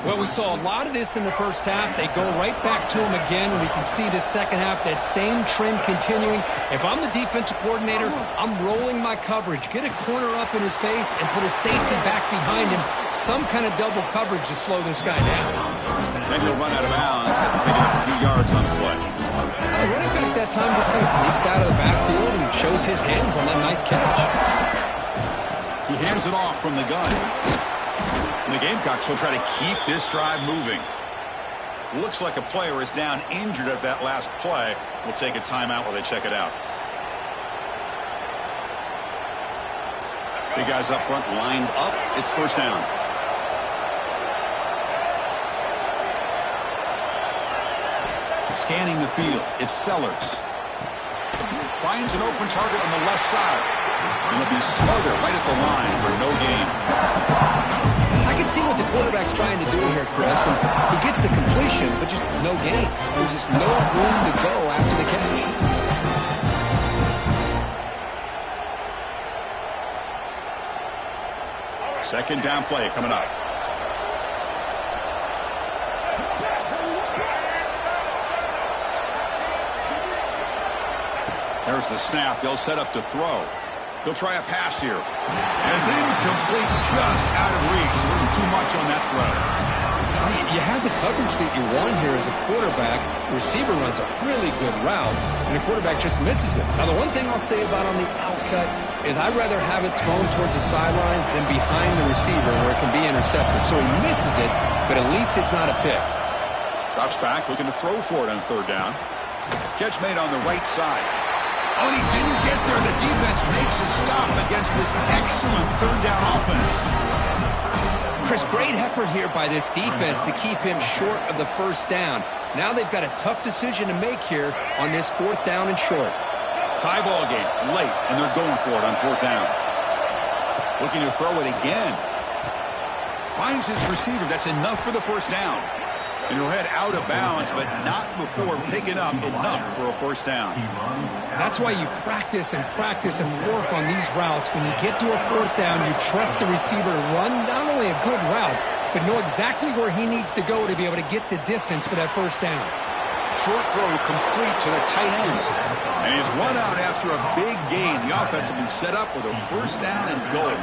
Well, we saw a lot of this in the first half. They go right back to him again, and we can see this second half, that same trend continuing. If I'm the defensive coordinator, I'm rolling my coverage. Get a corner up in his face and put a safety back behind him. Some kind of double coverage to slow this guy down. Then he'll run out of bounds after picking up a few yards on the play. The running back that time just kind of sneaks out of the backfield and shows his hands on that nice catch. He hands it off from the gun. And the Gamecocks will try to keep this drive moving. Looks like a player is down injured at that last play. We'll take a timeout while they check it out. Big guys up front lined up. It's first down. Scanning the field. It's Sellers. Finds an open target on the left side. And they'll be smothered right at the line for no gain. I can see what the quarterback's trying to do here, Chris, and he gets the completion, but just no gain. There's just no room to go after the catch. Second down play coming up. There's the snap. They'll set up to throw. They'll try a pass here. And it's incomplete, just out of reach. A little too much on that throw. You have the coverage that you want here as a quarterback. The receiver runs a really good route, and the quarterback just misses it. Now, the one thing I'll say about on the out cut is I'd rather have it thrown towards the sideline than behind the receiver where it can be intercepted. So he misses it, but at least it's not a pick. Drops back, looking to throw for it on third down. Catch made on the right side. Oh, and he didn't get there. The defense makes a stop against this excellent third down offense. Chris, great effort here by this defense to keep him short of the first down. Now they've got a tough decision to make here on this fourth down and short. Tie ball game, late, and they're going for it on fourth down. Looking to throw it again. Finds his receiver. That's enough for the first down. And he'll head out of bounds, but not before picking up enough for a first down. That's why you practice and work on these routes. When you get to a fourth down, you trust the receiver to run not only a good route, but know exactly where he needs to go to be able to get the distance for that first down. Short throw complete to the tight end. And he's run out after a big gain. The offense will be set up with a first down and goal.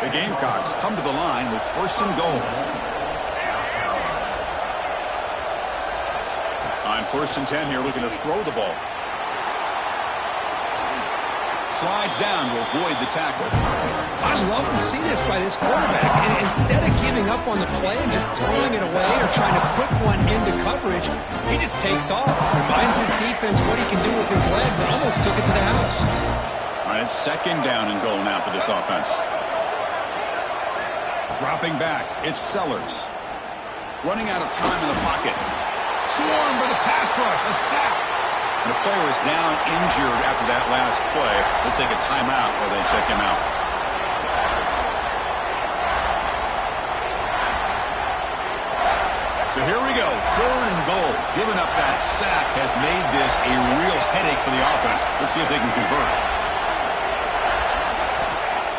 The Gamecocks come to the line with first and goal. On first and 10 here, looking to throw the ball. Slides down to avoid the tackle. I love to see this by this quarterback. And instead of giving up on the play and just throwing it away or trying to put one into coverage, he just takes off. Reminds his defense what he can do with his legs and almost took it to the house. All right, it's second down and goal now for this offense. Dropping back, it's Sellers. Running out of time in the pocket. Swarmed by the pass rush, a sack. And the player is down injured after that last play. We'll take a timeout while they check him out. So here we go, third and goal. Giving up that sack has made this a real headache for the offense. Let's see if they can convert.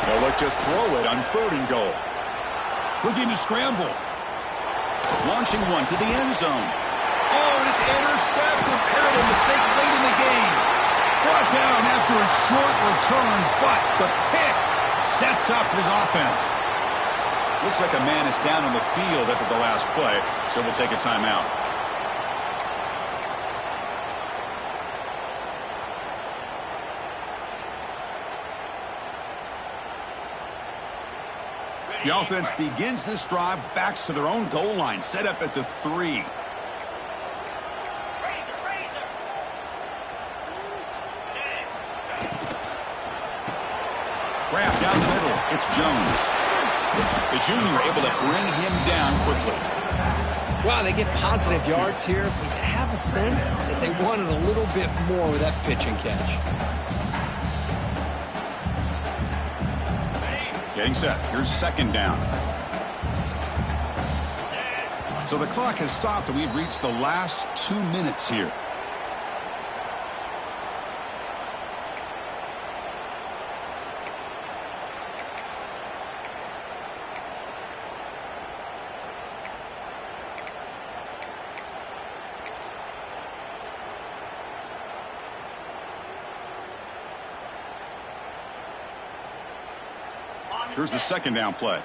They'll look to throw it on third and goal. Looking to scramble. Launching one to the end zone. Oh, and it's intercepted. Terrible mistake late in the game. Brought down after a short return, but the pick sets up his offense. Looks like a man is down on the field after the last play, so we'll take a timeout. The offense begins this drive, backs to their own goal line, set up at the 3. Grab down the middle. It's Jones. The junior able to bring him down quickly. Wow, they get positive yards here, but you have a sense that they wanted a little bit more with that pitch and catch. Getting set. Here's second down. So the clock has stopped, and we've reached the last 2 minutes here. Here's the second down play.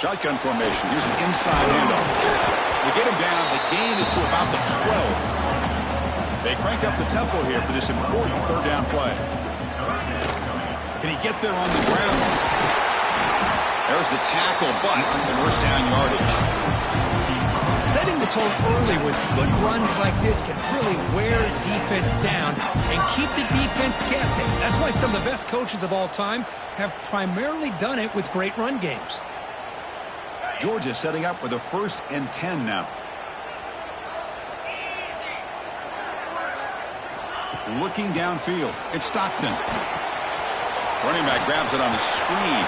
Shotgun formation. Here's an inside handoff. They get him down. The gain is to about the 12. They crank up the tempo here for this important third down play. Can he get there on the ground? There's the tackle, but the first down yardage. Setting the tone early with good runs like this can really wear defense down and keep the defense guessing. That's why some of the best coaches of all time have primarily done it with great run games. Georgia setting up with a 1st and 10 now. Looking downfield. It's Stockton. Running back grabs it on the screen.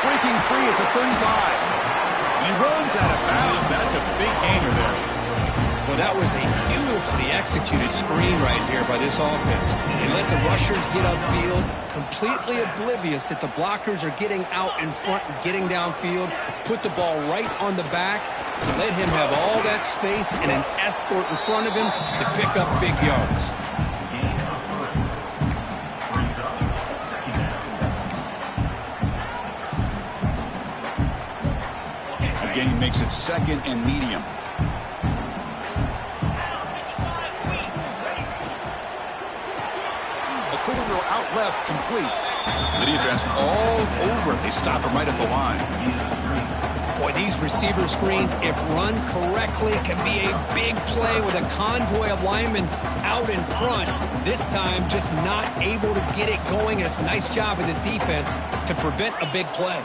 Breaking free at the 35. He runs out of bounds. That's a big gainer there. Well, that was a beautifully executed screen right here by this offense. They let the rushers get upfield, completely oblivious that the blockers are getting out in front and getting downfield, put the ball right on the back, let him have all that space and an escort in front of him to pick up big yards. Gain makes it 2nd and medium. A quick throw out left, complete. The defense all over it. They stop him right at the line. Boy, these receiver screens, if run correctly, can be a big play with a convoy of linemen out in front. This time, just not able to get it going. It's a nice job of the defense to prevent a big play.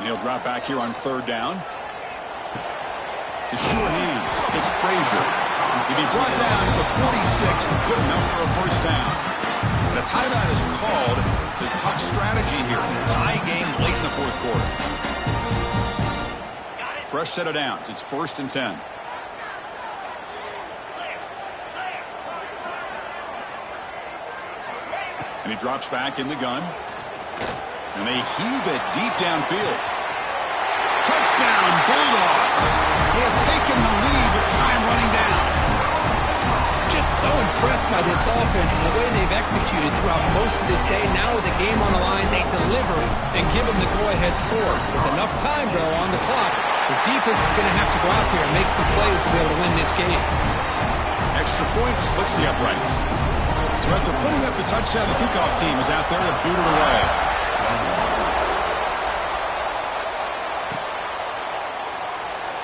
He'll drop back here on 3rd down. The sure hands. It's Frazier. He'll be brought down to the 46. Good enough for a 1st down. The timeout is called to talk strategy here. Tie game late in the 4th quarter. Fresh set of downs. It's 1st and 10. And he drops back in the gun. And they heave it deep downfield. Touchdown, Bulldogs. They have taken the lead with time running down. Just so impressed by this offense and the way they've executed throughout most of this day. Now with the game on the line, they deliver and give them the go-ahead score. There's enough time, though, on the clock. The defense is going to have to go out there and make some plays to be able to win this game. Extra point splits the uprights. So after putting up the touchdown, the kickoff team is out there to boot it away.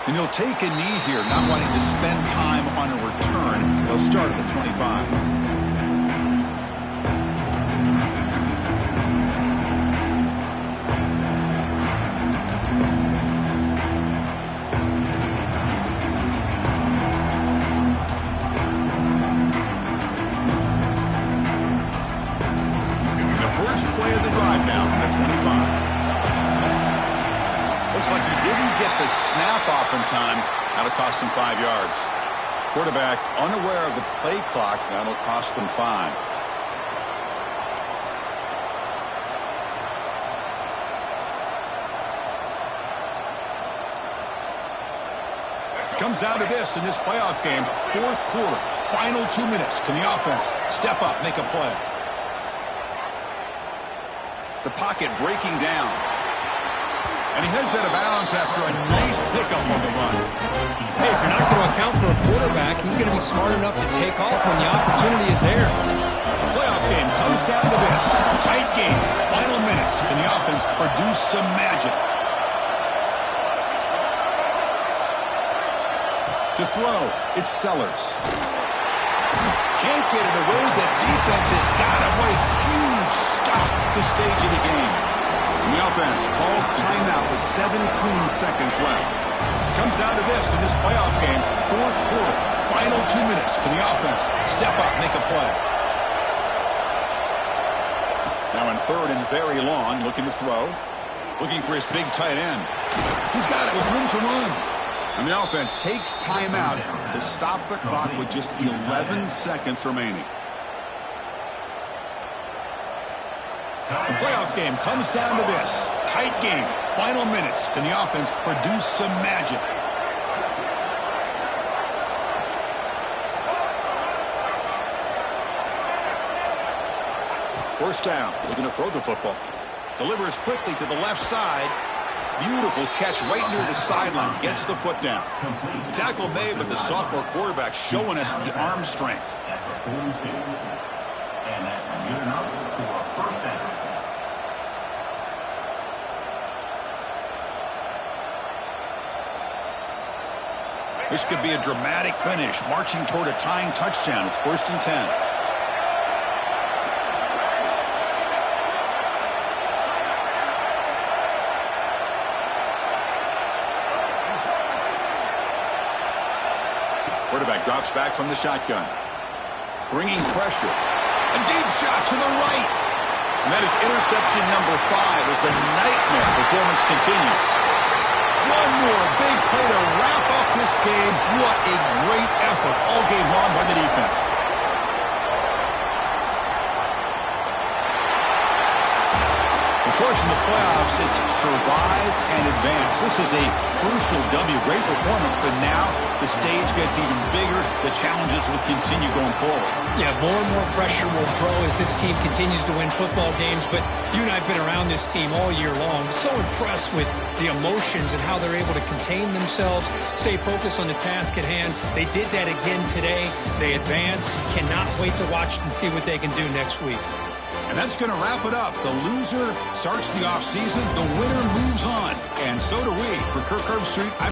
And he'll take a knee here, not wanting to spend time on a return. He'll start at the 25. Play of the drive now from the 25. Looks like he didn't get the snap off in time. That'll cost him 5 yards. Quarterback unaware of the play clock. That'll cost them 5. It comes down to this in this playoff game. 4th quarter, final 2 minutes. Can the offense step up, make a play? The pocket breaking down. And he heads out of bounds after a nice pickup on the run. Hey, if you're not going to account for a quarterback, he's going to be smart enough to take off when the opportunity is there. The playoff game comes down to this. Tight game. Final minutes. Can the offense produce some magic. To throw, it's Sellers. Can't get it away. The defense has got him. What a huge stop at this stage of the game. And the offense calls timeout with 17 seconds left. Comes down to this in this playoff game. Fourth quarter, final 2 minutes. Can the offense step up, make a play? Now in third and very long, looking to throw. Looking for his big tight end. He's got it with room to run. And the offense takes timeout to stop the clock with just 11 seconds remaining. The playoff game comes down to this. Tight game. Final minutes. Can the offense produce some magic? First down. Looking to throw the football. Delivers quickly to the left side. Beautiful catch right near the sideline. Gets the foot down. The tackle made, but the sophomore quarterback showing us the arm strength. And that's good enough for a first down. This could be a dramatic finish, marching toward a tying touchdown. It's 1st and 10. Quarterback drops back from the shotgun. Bringing pressure. A deep shot to the right. And that is interception number 5 as the nightmare performance continues. One more big play to wrap up this game. What a great effort all game long by the defense. Of course, in the playoffs, it's survive and advance. This is a crucial W. Great performance, but now the stage gets even bigger. The challenges will continue going forward. Yeah, more and more pressure will grow as this team continues to win football games, but you and I have been around this team all year long. So impressed with the emotions and how they're able to contain themselves, stay focused on the task at hand. They did that again today. They advance. Cannot wait to watch and see what they can do next week. And that's going to wrap it up. The loser starts the offseason. The winner moves on. And so do we. For Kirk Herbstreit,